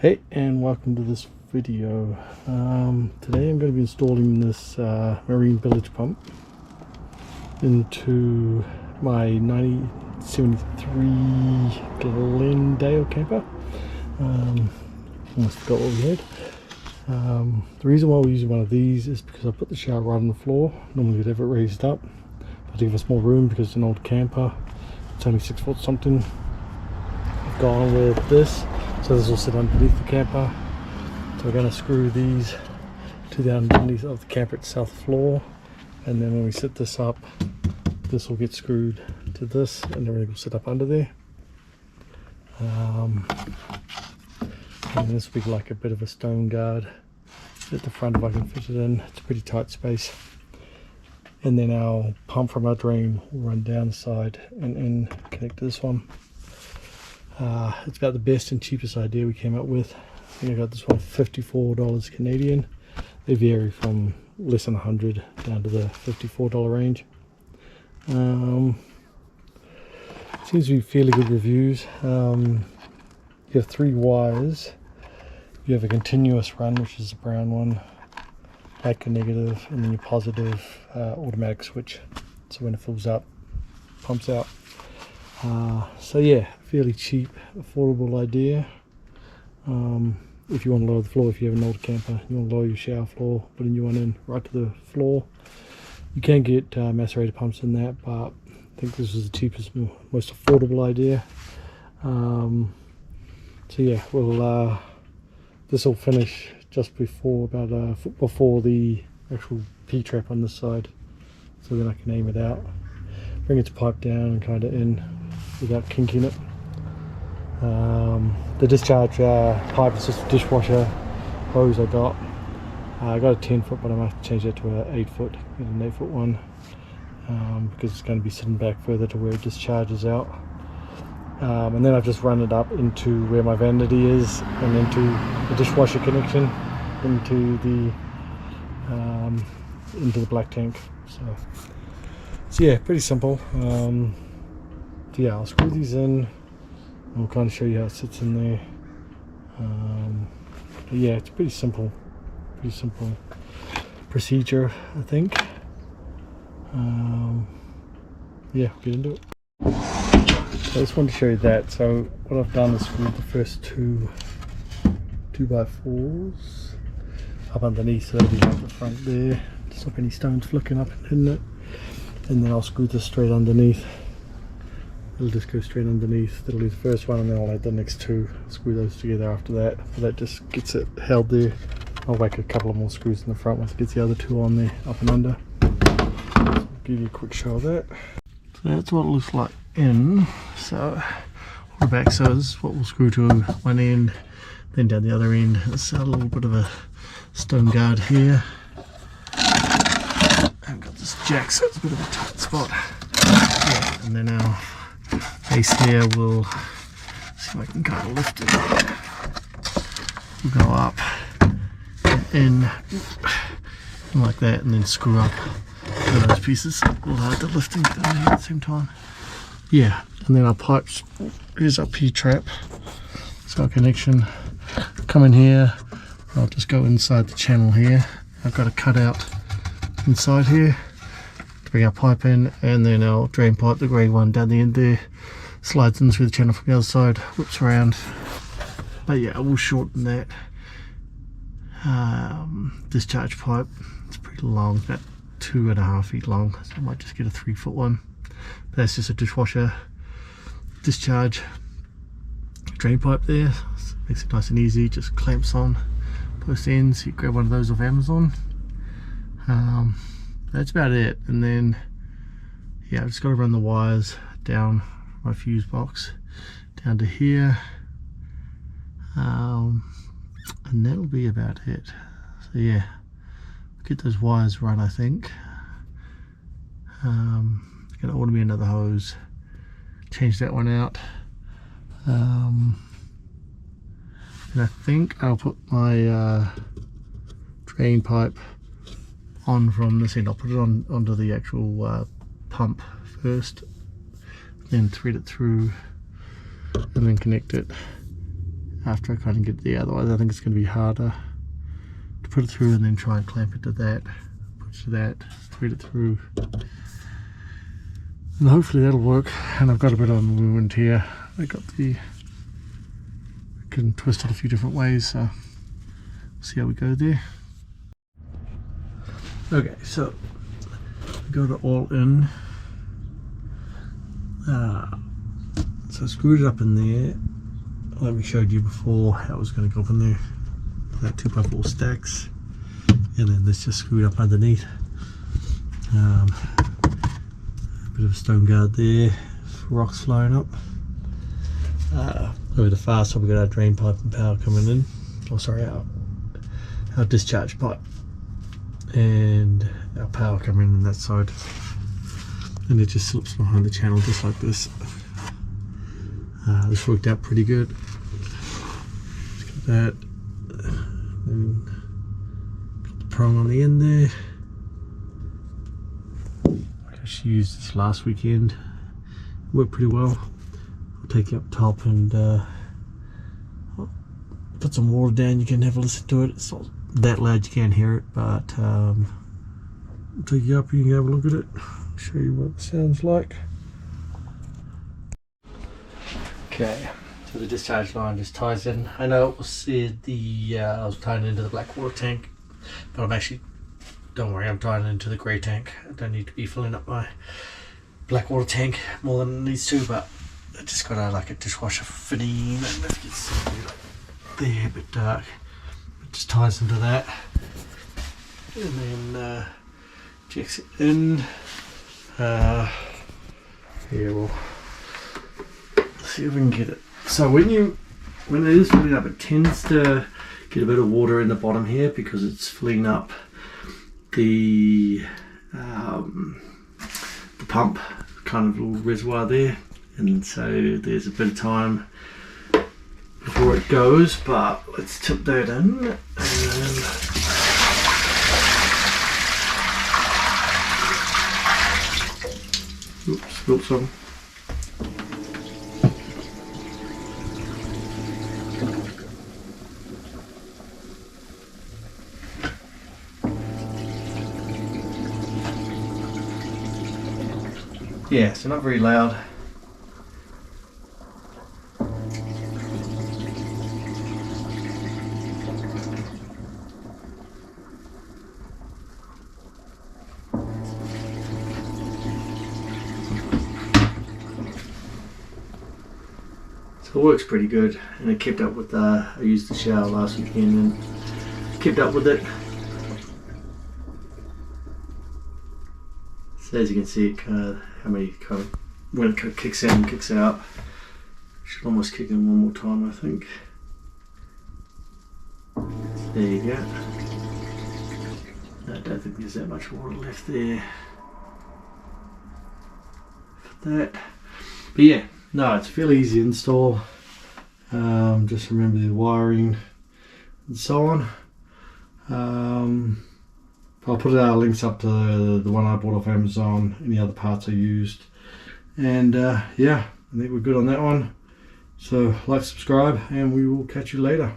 Hey, and welcome to this video. Today I'm going to be installing this marine village pump into my 1973 Glendale camper. Almost forgot what we had. The reason why we're using one of these is because I put the shower right on the floor. Normally we'd have it raised up, but to give us more room because it's an old camper. It's only 6 foot something. I've gone with this, so this will sit underneath the camper. So we're going to screw these to the underneath of the camper itself floor, and then when we set this up, this will get screwed to this and everything will sit up under there. And this will be like a bit of a stone guard at the front if I can fit it in. It's a pretty tight space. And then our pump from our drain will run down the side and connect to this one. It's about the best and cheapest idea we came up with. I think I got this one for $54 Canadian. They vary from less than 100 down to the $54 range. Seems to be fairly good reviews. You have 3 wires. You have a continuous run, which is the brown one, like a negative, and then your positive automatic switch. So when it fills up, pumps out. So yeah, fairly cheap, affordable idea. If you want to lower the floor, if you have an old camper, you want to lower your shower floor, put a new one in right to the floor. You can get macerator pumps in that, but I think this is the cheapest, most affordable idea. So yeah, we'll this will finish just before, about a foot before the actual P-trap on this side, so then I can aim it out, bring its pipe down and kind of in without kinking it. The discharge pipe is just a dishwasher hose I got. I got a 10 foot, but I might have to change that to an 8 foot, get an 8 foot one, because it's going to be sitting back further to where it discharges out. And then I've just run it up into where my vanity is and into the dishwasher connection into the black tank. So yeah, pretty simple. So yeah, I'll screw these in. I'll kind of show you how it sits in there. But yeah, it's pretty simple procedure, I think. Yeah, we'll get into it. So I just wanted to show you that. So what I've done is screwed the first two 2x4s up underneath, so they'll be like the front there, to stop any stones flicking up and hitting it. And then I'll screw this straight underneath. It'll just go straight underneath. That'll be the first one, and then I'll add the next 2, screw those together after that. So that just gets it held there. I'll whack a couple of more screws in the front once it gets the other 2 on there, up and under. So I'll give you a quick show of that. So that's what it looks like in. So on the back, so this is what we'll screw to one end, then down the other end. It's a little bit of a stone guard here. I've got this jack, so it's a bit of a tight spot. Yeah, and then our base here will, see if I can kind of lift it. We'll go up and in like that, and then screw up those pieces. A little hard to lift and get them at the same time. Yeah, and then our pipes, here's our P-trap. So our connection, come in here. I'll just go inside the channel here. I've got a cutout inside here to bring our pipe in, and then our drain pipe, the grey one down the end there, slides in through the channel from the other side, whips around. But yeah, I will shorten that. Discharge pipe, it's pretty long, about 2.5 feet long, so I might just get a 3 foot one. But that's just a dishwasher discharge drain pipe there. So makes it nice and easy, just clamps on both ends. You grab one of those off Amazon. That's about it. And then yeah, I've just got to run the wires down my fuse box down to here, and that'll be about it. So yeah, get those wires run, I think. Gonna order me another hose, change that one out, and I think I'll put my drain pipe on from this end. I'll put it on onto the actual pump first, then thread it through, and then connect it after I kind of get there. Otherwise I think it's going to be harder to put it through and then try and clamp it to that, put it to that, thread it through, and hopefully that'll work. And I've got a bit on the wound here. I can twist it a few different ways, so we'll see how we go there. Okay, so I got it all in. So I screwed it up in there, like we showed you before how it was going to go up in there. That 2x4 stacks, and then this just screwed up underneath. A bit of a stone guard there, rocks flowing up. Over the far side we got our drain pipe and power coming in. Oh sorry, our discharge pipe and our power coming in on that side. And it just slips behind the channel just like this. This worked out pretty good. Let's get that. And got the prong on the end there. I just used this last weekend. Worked pretty well. I'll take you up top and put some water down. You can have a listen to it. It's not that loud you can't hear it, but I'll take you up and you can have a look at it. Show you what it sounds like. Okay, so the discharge line just ties in. I know it was said I was tying it into the black water tank, but I'm actually, don't worry, I'm tying it into the grey tank. I don't need to be filling up my black water tank more than it needs to, but I just got like a dishwasher fitting. I don't know if you can see like there, a bit dark. It just ties into that, and then jacks it in. Yeah, well, let's see if we can get it. So when it is filling up, it tends to get a bit of water in the bottom here because it's filling up the pump, kind of little reservoir there, and so there's a bit of time before it goes. But let's tip that in and oops, spilled some. Yeah, so not very loud. So it works pretty good, and it kept up with I used the shower last weekend and kept up with it. So as you can see, it when it kicks in and kicks out. Should almost kick in one more time, I think. There you go. I don't think there's that much water left there for that. But yeah, no, it's a fairly easy install. Just remember the wiring and so on. I'll put links up to the one I bought off Amazon, any other parts I used, and yeah, I think we're good on that one. So like, subscribe, and we will catch you later.